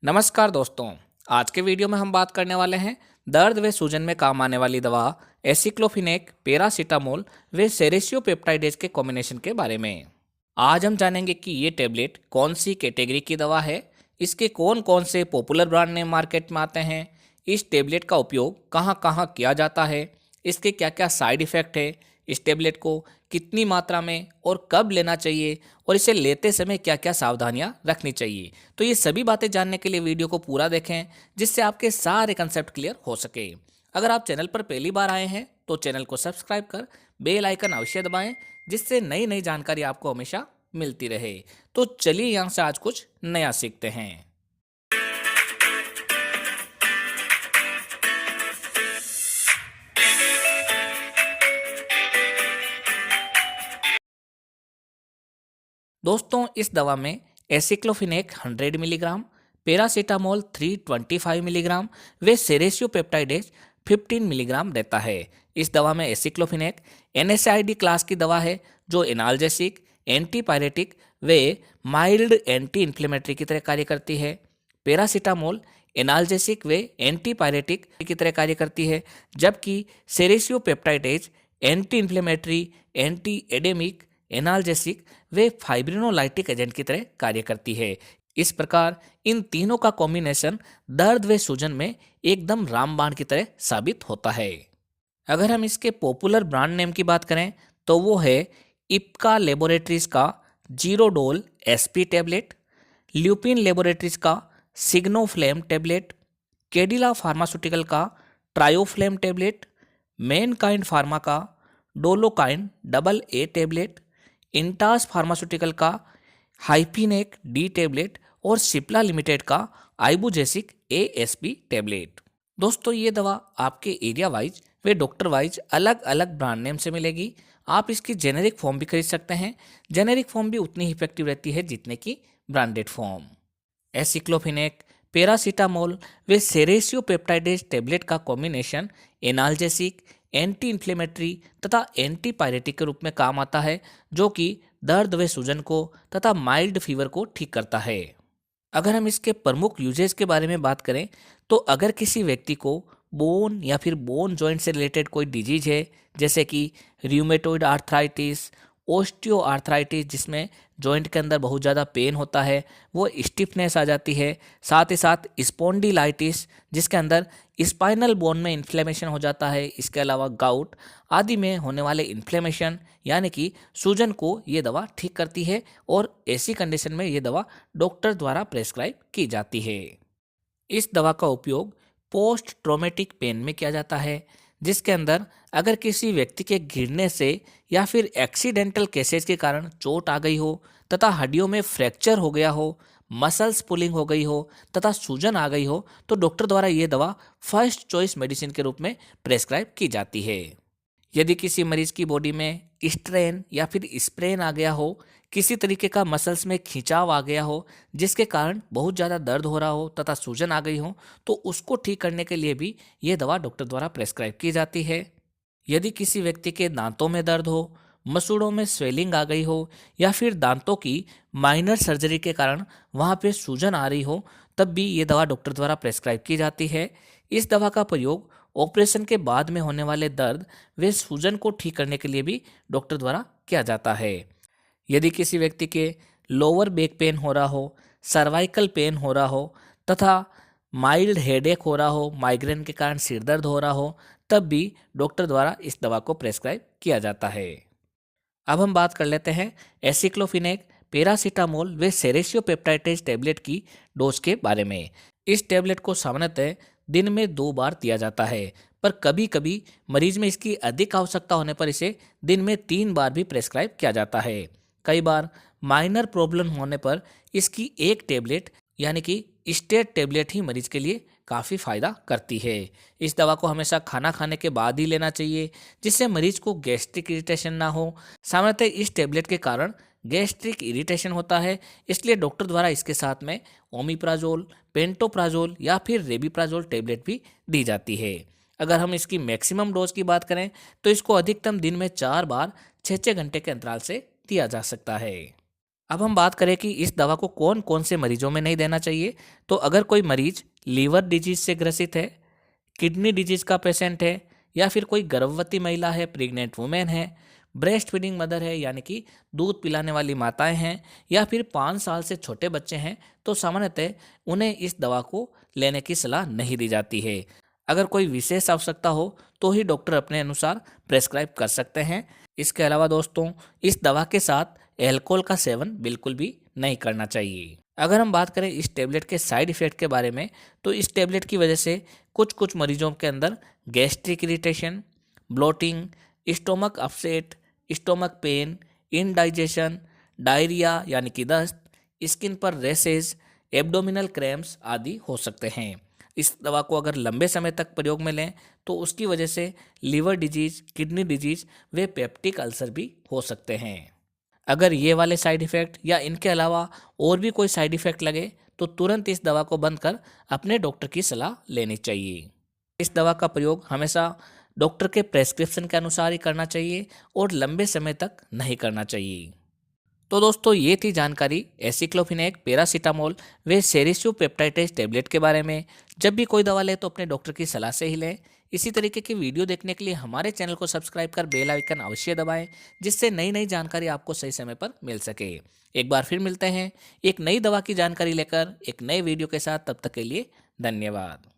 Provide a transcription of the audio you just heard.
नमस्कार दोस्तों। आज के वीडियो में हम बात करने वाले हैं दर्द व सूजन में काम आने वाली दवा एसिक्लोफिनेक, पैरासीटामोल व सेरेसियोपेप्टाइडेज के कॉम्बिनेशन के बारे में। आज हम जानेंगे कि ये टेबलेट कौन सी कैटेगरी की दवा है, इसके कौन कौन से पॉपुलर ब्रांड नेम मार्केट में आते हैं, इस टेबलेट का उपयोग कहाँ कहाँ किया जाता है, इसके क्या क्या साइड इफ़ेक्ट है, इस टेबलेट को कितनी मात्रा में और कब लेना चाहिए और इसे लेते समय क्या क्या सावधानियां रखनी चाहिए। तो ये सभी बातें जानने के लिए वीडियो को पूरा देखें, जिससे आपके सारे कंसेप्ट क्लियर हो सके। अगर आप चैनल पर पहली बार आए हैं तो चैनल को सब्सक्राइब कर बेल आइकन अवश्य दबाएं, जिससे नई नई जानकारी आपको हमेशा मिलती रहे। तो चलिए यहाँ से आज कुछ नया सीखते हैं। दोस्तों, इस दवा में एसिक्लोफिनेक 100 मिलीग्राम, पैरासीटामोल 325 मिलीग्राम व सेरेसियोपेप्टाइडेज 15 मिलीग्राम रहता है। इस दवा में एसिक्लोफिनेक एनएसआईडी क्लास की दवा है, जो एनाल्जेसिक, एंटीपायरेटिक व माइल्ड एंटी इन्फ्लेमेटरी की तरह कार्य करती है। पैरासीटामोल एनाल्जेसिक व एंटीपायरेटिक की तरह कार्य करती है, जबकि सेरेसियोपेप्टाइडेज एंटी इन्फ्लेमेटरी, एंटी एडेमिक, एनाल्जेसिक वे फाइब्रिनोलाइटिक एजेंट की तरह कार्य करती है। इस प्रकार इन तीनों का कॉम्बिनेशन दर्द व सूजन में एकदम रामबाण की तरह साबित होता है। अगर हम इसके पॉपुलर ब्रांड नेम की बात करें तो वो है इप्का लेबोरेटरीज का Zerodol SP tablet, lupin laboratories का सिग्नोफ्लेम टैबलेट, केडिला फार्मास्यूटिकल का ट्रायोफ्लेम टैबलेट, मैनकाइंड फार्मा का डोलोकाइन double A tablet, Intas pharmaceutical का हाइपिनेक डी टैबलेट और सिप्ला लिमिटेड का आइबुजेसिक एएसपी टैबलेट। दोस्तों, ये दवा आपके एरिया वाइज व डॉक्टर वाइज अलग अलग ब्रांड नेम से मिलेगी। आप इसकी जेनेरिक फॉर्म भी खरीद सकते हैं। जेनेरिक फॉर्म भी उतनी ही इफेक्टिव रहती है जितने की ब्रांडेड फॉर्म। एसिक्लोफिनेक, पैरासीटामोल व सेरेसियोपेप्टाइडेज टैबलेट का कॉम्बिनेशन एनाल्जेसिक, एंटी इन्फ्लेमेटरी तथा एंटीपायरेटिक के रूप में काम आता है, जो कि दर्द व सूजन को तथा माइल्ड फीवर को ठीक करता है। अगर हम इसके प्रमुख यूजेस के बारे में बात करें तो अगर किसी व्यक्ति को बोन या फिर बोन जॉइंट से रिलेटेड कोई डिजीज है, जैसे कि रियूमेटॉइड आर्थराइटिस, ओस्टियो आर्थराइटिस जिसमें जॉइंट के अंदर बहुत ज़्यादा पेन होता है, वो स्टिफनेस आ जाती है, साथ ही साथ स्पॉन्डिलाइटिस जिसके अंदर स्पाइनल बोन में इन्फ्लेमेशन हो जाता है, इसके अलावा गाउट आदि में होने वाले इन्फ्लेमेशन यानी कि सूजन को ये दवा ठीक करती है और ऐसी कंडीशन में ये दवा डॉक्टर द्वारा प्रेस्क्राइब की जाती है। इस दवा का उपयोग पोस्ट ट्रॉमेटिक पेन में किया जाता है, जिसके अंदर अगर किसी व्यक्ति के गिरने से या फिर एक्सीडेंटल केसेस के कारण चोट आ गई हो तथा हड्डियों में फ्रैक्चर हो गया हो, मसल्स पुलिंग हो गई हो तथा सूजन आ गई हो, तो डॉक्टर द्वारा ये दवा फर्स्ट चॉइस मेडिसिन के रूप में प्रेस्क्राइब की जाती है। यदि किसी मरीज की बॉडी में स्ट्रेन या फिर स्प्रेन आ गया हो, किसी तरीके का मसल्स में खिंचाव आ गया हो जिसके कारण बहुत ज़्यादा दर्द हो रहा हो तथा सूजन आ गई हो, तो उसको ठीक करने के लिए भी ये दवा डॉक्टर द्वारा प्रेस्क्राइब की जाती है। यदि किसी व्यक्ति के दांतों में दर्द हो, मसूड़ों में स्वेलिंग आ गई हो या फिर दांतों की माइनर सर्जरी के कारण वहाँ पे सूजन आ रही हो, तब भी ये दवा डॉक्टर द्वारा प्रेस्क्राइब की जाती है। इस दवा का प्रयोग ऑपरेशन के बाद में होने वाले दर्द व सूजन को ठीक करने के लिए भी डॉक्टर द्वारा किया जाता है। यदि किसी व्यक्ति के लोअर बैक पेन हो रहा हो, सर्वाइकल पेन हो रहा हो तथा माइल्ड हेडेक हो रहा हो, माइग्रेन के कारण सिर दर्द हो रहा हो, तब भी डॉक्टर द्वारा इस दवा को प्रेस्क्राइब किया जाता है। अब हम बात कर लेते हैं एसिक्लोफिनेक, पैरासीटामोल व सेरेसियोपेप्टाइडेज टैबलेट की डोज के बारे में। इस टैबलेट को सामान्यतः दिन में 2 बार दिया जाता है, पर कभी कभी मरीज में इसकी अधिक आवश्यकता होने पर इसे दिन में 3 बार भी प्रेस्क्राइब किया जाता है। कई बार माइनर प्रॉब्लम होने पर इसकी एक टेबलेट यानी कि स्टेट टेबलेट ही मरीज के लिए काफ़ी फ़ायदा करती है। इस दवा को हमेशा खाना खाने के बाद ही लेना चाहिए, जिससे मरीज को गैस्ट्रिक इरिटेशन ना हो। सामान्यतः इस टेबलेट के कारण गैस्ट्रिक इरिटेशन होता है, इसलिए डॉक्टर द्वारा इसके साथ में ओमिप्राजोल, पेंटोप्राजोल या फिर रेबिप्राजोल टैबलेट भी दी जाती है। अगर हम इसकी मैक्सिमम डोज की बात करें तो इसको अधिकतम दिन में 4 बार 6-6 घंटे के अंतराल से दिया जा सकता है। अब हम बात करें कि इस दवा को कौन कौन से मरीजों में नहीं देना चाहिए। तो अगर कोई मरीज लीवर डिजीज से ग्रसित है, किडनी डिजीज का पेशेंट है, या फिर कोई गर्भवती महिला है, प्रेग्नेंट वुमेन है, ब्रेस्ट फीडिंग मदर है यानी कि दूध पिलाने वाली माताएं हैं, या फिर 5 साल से छोटे बच्चे हैं, तो सामान्यतः उन्हें इस दवा को लेने की सलाह नहीं दी जाती है। अगर कोई विशेष आवश्यकता हो तो ही डॉक्टर अपने अनुसार प्रेस्क्राइब कर सकते हैं। इसके अलावा दोस्तों, इस दवा के साथ अल्कोहल का सेवन बिल्कुल भी नहीं करना चाहिए। अगर हम बात करें इस टेबलेट के साइड इफेक्ट के बारे में, तो इस टेबलेट की वजह से कुछ कुछ मरीजों के अंदर gastric irritation, bloating, stomach upset, stomach pain, indigestion, diarrhoea यानी कि दस्त, स्किन पर रैशेज, एब्डोमिनल क्रैम्प्स आदि हो सकते हैं। इस दवा को अगर लंबे समय तक प्रयोग में लें तो उसकी वजह से लीवर डिजीज, किडनी डिजीज व पेप्टिक अल्सर भी हो सकते हैं। अगर ये वाले साइड इफ़ेक्ट या इनके अलावा और भी कोई साइड इफ़ेक्ट लगे तो तुरंत इस दवा को बंद कर अपने डॉक्टर की सलाह लेनी चाहिए। इस दवा का प्रयोग हमेशा डॉक्टर के प्रेस्क्रिप्शन के अनुसार ही करना चाहिए और लंबे समय तक नहीं करना चाहिए। तो दोस्तों, ये थी जानकारी एसिक्लोफिनेक, पैरासीटामोल व सेरिसोपेप्टाइटेस टैबलेट के बारे में। जब भी कोई दवा ले तो अपने डॉक्टर की सलाह से ही लें। इसी तरीके की वीडियो देखने के लिए हमारे चैनल को सब्सक्राइब कर बेल आइकन अवश्य दबाएं, जिससे नई नई जानकारी आपको सही समय पर मिल सके। एक बार फिर मिलते हैं एक नई दवा की जानकारी लेकर एक नए वीडियो के साथ। तब तक के लिए धन्यवाद।